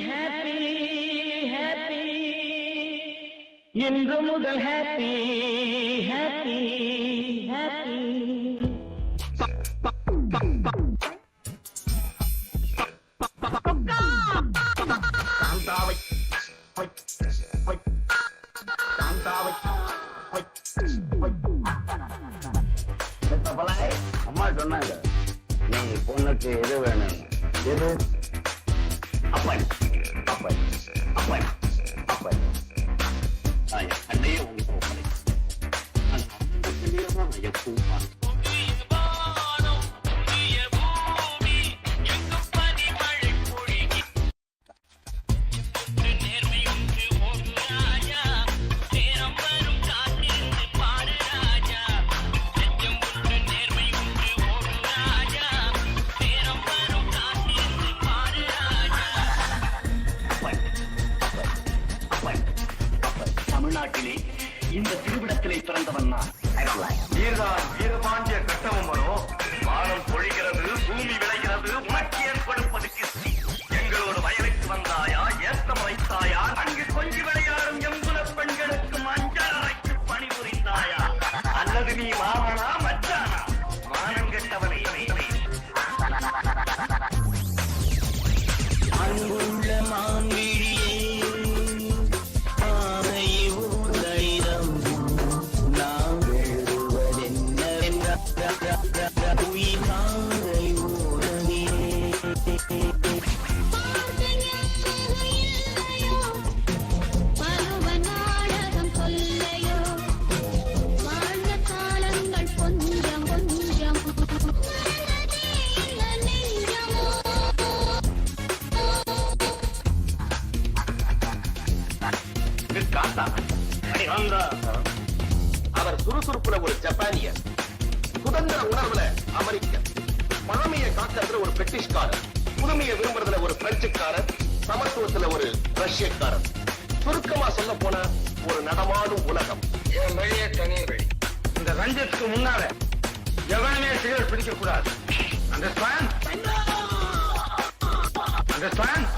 Happy happy இன்று முதல் happy happy happy அம்மா சொன்னாங்க நீ பொண்ணுக்கு எது வேணும் எது அப்பன் அப்பன் அப்பன் அப்பன் அன்னையே உங்களுக்கு எப்பவும் தமிழ்நாட்டிலே இந்த திருவிடத்திலே பிறந்தவன் நான். நீர்தான் வீரபாண்டிய கட்டமும் வரும். வானம் பொழிகிறது, பூமி விளைகிறது, உனக்கு ஏற்படுப்பது கிஸ்தி. எங்களோட வயலுக்கு வந்தாயா, ஏத்தம் வைத்தாயா, அங்கு கொஞ்சி விளையாடும் எங்குல பெண்களுக்கு மஞ்சள் அறைக்கு பணிபுரிந்தாயா, அல்லது நீ மாமனா மச்சானா? மானம் கெட்டவனே. அன்புள்ள மான்விழியே அவர் சுறுசுறுப்புல ஒரு ஜப்பானியர், சுதந்திர உணர்வுல அமெரிக்கர், பழமையை காக்கிறதுல ஒரு பிரிட்டிஷ்காரர், புதுமையை விரும்புறதுல ஒரு பிரெஞ்சுக்காரர், சமத்துவத்துல ஒரு ரஷ்யக்காரர். சுருக்கமா சொல்ல போன ஒரு நடமாடும் உலகம். என் வழியே தனி வழி. இந்த ரஞ்சத்துக்கு முன்னால எவனுமே சிகரெட் பிடிக்க கூடாது. அண்டர்ஸ்டாண்ட்? அண்டர்ஸ்டாண்ட்?